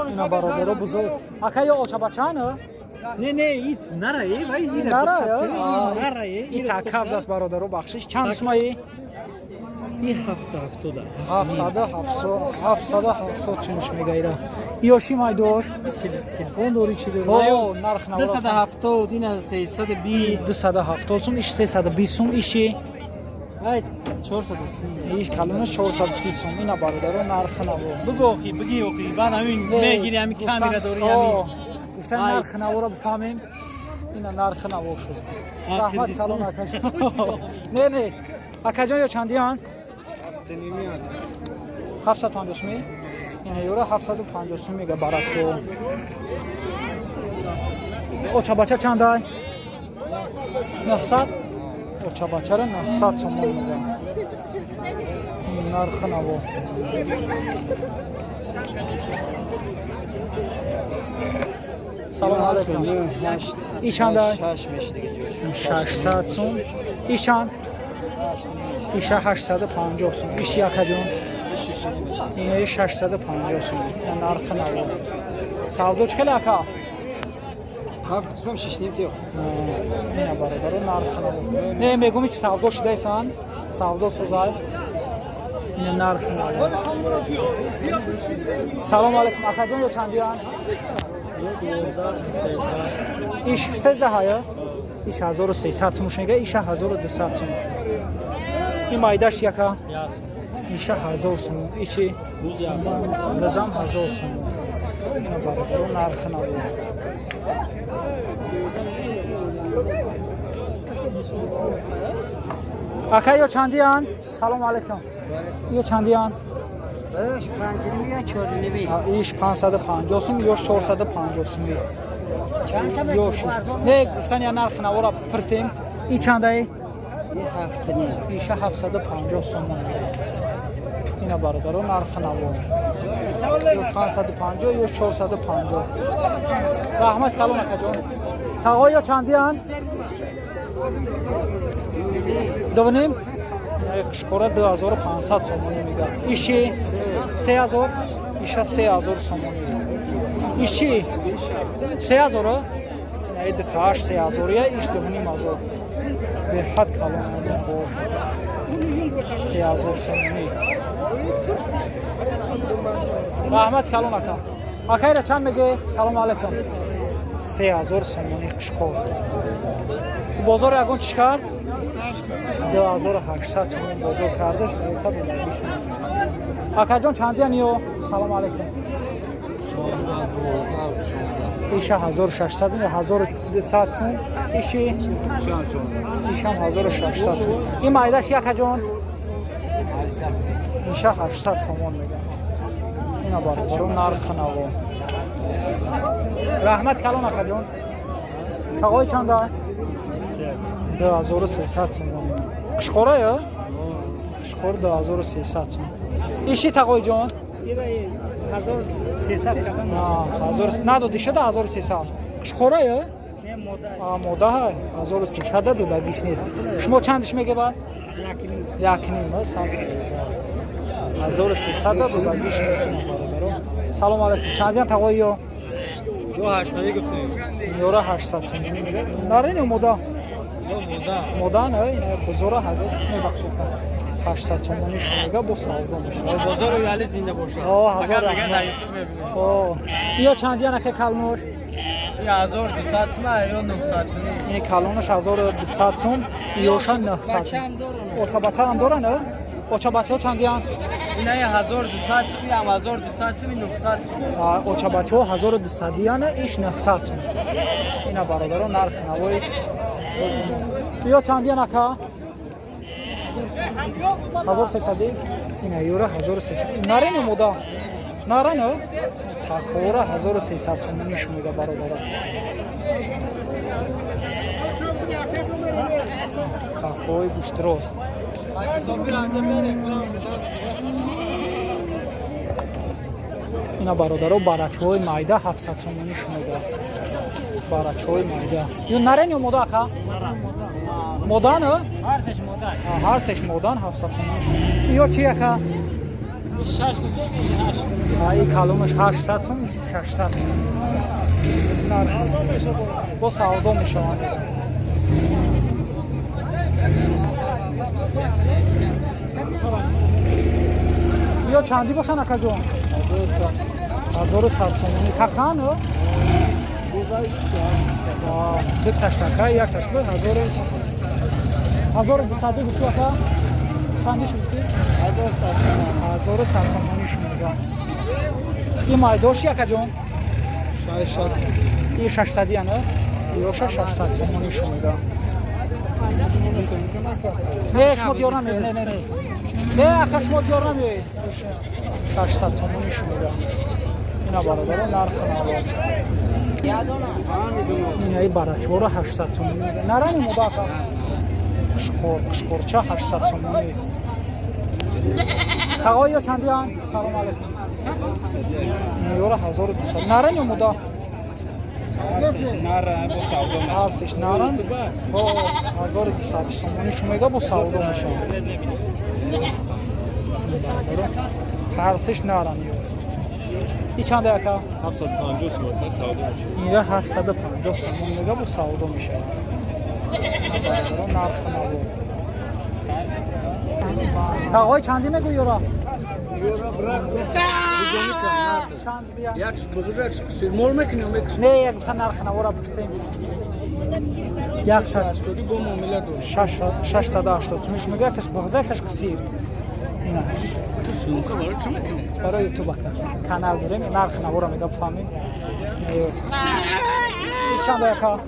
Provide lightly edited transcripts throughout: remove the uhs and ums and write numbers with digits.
اینا برادر بزرگ اکا یا اوچا بچانه نه این نره وای این نره این تکاف دست برادر بخشش چند سمایی این 700 چونش میگیره یوشی مایدور تلفن دوری چی داره او نرخ نورا 270 این 320 270 سوم ایش 320 سوم ایشی ای 430 ایش کلونش 430 سوم اینا برادر نرخ نورا بگو اخی بگی اخی بعد همین میگیری همین کامیرا دوری همین گفتن نرخ نورا بفهمیم اینا نرخ نورا شد رحمت کلون اکاجان نه اکاجان یا چندیان 750 سومی این یورو 750 سوم میگه براتو اوچا بچه چند های 900 اوچا بچه رو 900 سوم میگه نرخ نورا سلام علیکم ای چند های 600 سوم ای چند ایش 850 سوم ایش یکا جون این 650 سوم نرخ نورا سودو چکل اکا 7 قسم 6 نیم تیخ اینا برادر نرخ نورا نه میگم که سودو شده ایسان سودو سوزای این نرخ نورا سلام علیکم اکا جون یا چندیان ایش 13 های ایش 1300 سوم شنگه ایش 1200 سوم این مایداش یکا ایشه 1000 سوم ایچی نظام 1000 سوم اینا برادر نرخ نورا اکا یا چندیان سلام علیکم یا چندیان باش 5 نیم 4 نیم ایش 550 سوم یا 450 سوم چند تا نه گفتن یا نرخ نورا پرسیم این چنده ای این 7 نیم ایشه 750 سوم اینا برادر نرخ نورا یا 550 یا 450 رحمت کلون اکا جون تقوی یا چندیان دوونیم قشقوره 2500 سومونی میگه ایشی 3000 ایشه 3000 سومونی ایشی 3000 اینا اید تاش 3000 یا ایش دوونیم ازار به حد کلون میگه 3000 سومونی رحمت کلون اکا اکای را چند میگه سلام علیکم 3000 سومونی قشقور بازار یکون چیکار 2800 سوم بازار کردش میخواد بگیش اکا جان چندیان یو سلام علیکم ایشا 1600 یا 1200 سوم ایشم 1600 سوم این مایداش اکا جان ایشا 800 سوم میگه اینا برادر نرخ نورا رحمت کلون اکا جان تقوی چند های 2300 سوم قشقوره یا قشقور 2300 سوم ایشی تقوی جان 1300 کردن 1000 ندادی شده 1300 قشقوره یا نه موده های 1300 دو بگیش نیست شما چندش میگه بعد یک نیم سال 1300 دو بگیش نیست سلام علیکم چندیان تقوی یا جو 800 گفتیم یورو 800 تومانی میگه نارین مودا مودا نه این بزرگ هزار میبخشید 800 تومانی میگه با سودا بازار یالی زنده باشه هزار میگه در یوتیوب میبینه یا چندیان که کلونش 1200 تومان یا 900 تومان این کلونش 1200 توم یوشا 900 اوچا بچه هم داره نه اوچا بچه چندیان اینا 1200 تومان هم 1200 تومان 900 تومان اوچا بچه 1200 دیانه ایش 900 توم اینا برادر نرخ نوای یا چندیان اکا 1300 اینا یورو 1300 نارین مودا نارین تاکورا 1300 تومانی میگه برادر تاکوی گوشتروز اینا برادرها барачҳои майда 700 сомонӣ шумода барачҳои майда ё нарен ё мода ака модан ҳар сеш модан 700 сомонӣ ё чи ака 6 гуте این کالونش 800 سوم 600 با سودا میشه یا چندی باشن اکا جون 1100 سومونی تکان ها دو تشتکه یک تشکه 1200 گفتی اکا چندی شدی 1100 سومونی شما این مایداش اکا جون 600 این 600 یا نه یا 600 سومونی شما نه شما دیار نمیه نه نه اکا شما دیار نمیه 600 تومانی شمیده اینا برادر نرخ نوار اینایی براچور 800 تومانی میده نرانی مداکا قشقورچه 800 تومانی تقایی یا چندی هم؟ سلام علیکم نیور 1200 نرانی مدا هرسش نران با 1200 تومانی شمیده با سودا میشه هرسش نران این چنده اکا؟ 750 سومه سودا میشه اینجا 750 سومه میگه با سودا میشه نرخ نبود تقای چندی میگوی را؟ چند بیا؟ یکش بزرگش کشیر مول میکنی و میکشیر نه یک گفتن نرخ نبود را بپرسیم یک تا 80 با معامله دور 680 میشه میگه تش بغزه تش کسیر اینا تو شنوکا برای چه میکنی؟ برای یوتیوب کانال داریم نرخ نبود را میگه بفهمیم این چند اکا؟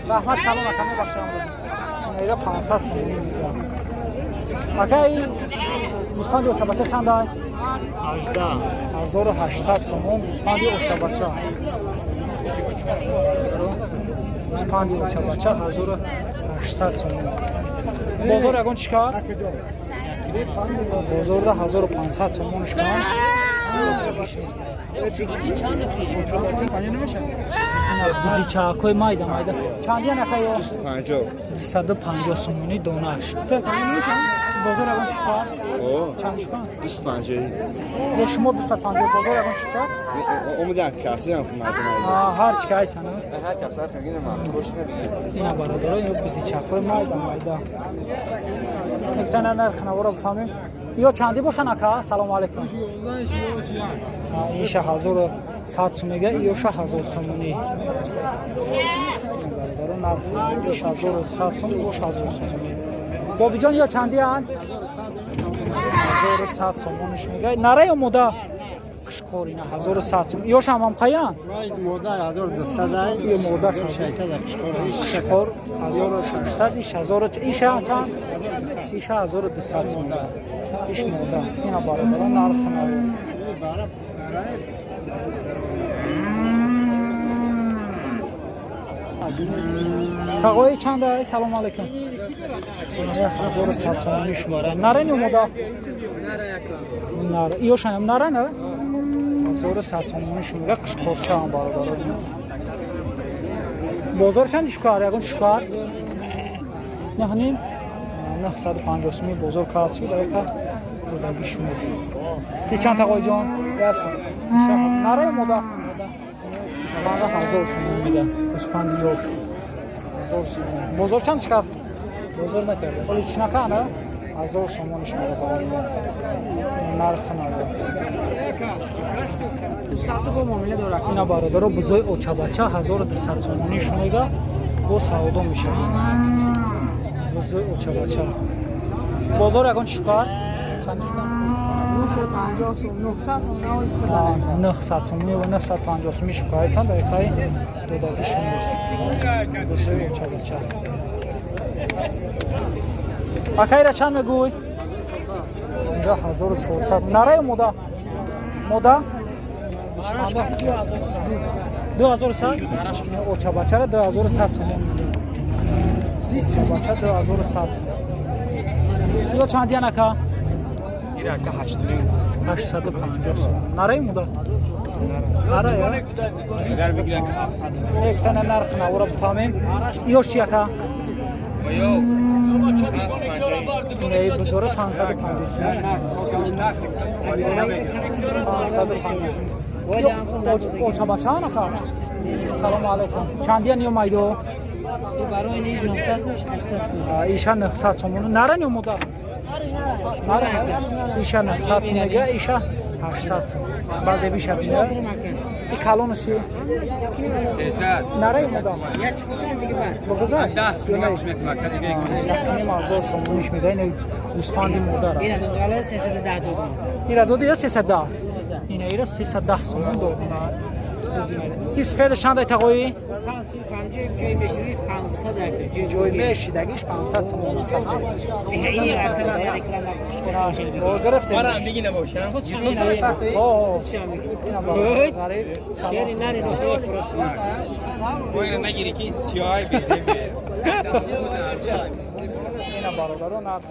رحمت کلام اکا میبخشم اینا 500 تومانی میگه اکا این گوسفند اوچه بچه چند های؟ 1800 تومان گوسفند اوچه بچه گوسفند اوچه بچه 1800 تومان بازار اگون چیکار؟ بازار ده 1500 تومانش کن بیزی چاکوی مایده چندی نخواهی؟ 250 تومانی دونش بازار اگون چیکار؟ چندش کن؟ 250 شما 250 بازار اگون چیکار؟ اومدن کسی هم مردم هر چی که هستن هر کسی هر کنگین مردم باشه اینا برادر ها بیزی چاکوی مایده نکتن نرخ نوارا بفهمیم یا چندی باشن اکا؟ سلام علیکم این 1100 میگه یا 1000 تومانی برادر نرخ 1100 تومانی و 1000 تومانی بابی جان یا چندی هن؟ 1100 تومانیش میگه نره یا مودا؟ قشقور اینا 1100 تومانی یا شما هم قیان؟ مودا 1200 یا مودا 600 قشقور 1600 ایش 1000 ایش چند؟ ایش 1200 تومانی ایش مودا اینا برادر نرخ نوارا تقوی چنده؟ سلام علیکم 1100 تومانی شماره نره نی مودا؟ نره ایو شنم نره نه؟ 1100 تومانی شماره قشقورچه هم برادر بازار چندش کار؟ یکون شکار؟ نه هنیم؟ 950 تومانی بازار کاسی دقیقا بودگیش میست ای چند تقوی جان؟ نره مودا؟ اسپانده 1000 تومانی میده اسپانده یوش بازار چند چکر؟ بازار نکرده ولی چی نکنه؟ 1000 تومانیش میده نرخ نده ساسو با معامله داره اینا برادر بزرگ اوچه بچه 1200 تومانیش میده با سودا میشه بزرگ اوچه بچه بازار اگون چکار؟ چندش کن؟ 900 تومانی و 950 تومانی شکایه هستن دقیقه دودگیش نیست بزرگ اوچه بچه اکایی را چند میگوی؟ اینجا 1400 نره مودا؟ مودا؟ 2100 اوچه بچه را 2100 تومانی اوچه بچه 2100 یا چندی نکا؟ ایره که 850 نره مودا؟ نره یا؟ اگر بگیرن که 700 یک تنه نرخ نورا بفهمیم یوش چی اکا؟ یو اینه بزرگ 550 اوچا بچه ها نکن سلام علیکم چندی نیو مایدو برای نیش 900 ایشا 900 سومون نره نیو مدر نره ایشا 900 میگه ایشا 800 بعضی بیشتر میگه این کالونشی 300 نره مدام یا چیکار دیگه بر بگذار 10 سومش میتونه دیگه یعنی مازور سومونش میده این گوسفندی مدر این از بالا 310 دو ایرا دو دیگه 310 این ایرا 310 سومون دو این سفید چند تقوی 550 جای بشید 500 اگر جوی میشیدگیش 500 سومون سفید این اگر باید او گرفته برام دیگه نباشه خود شامل نرید اوه شامل شیری نرید و فرست ما اینو نگیری که سیاه بیزه اینا برادران نرخ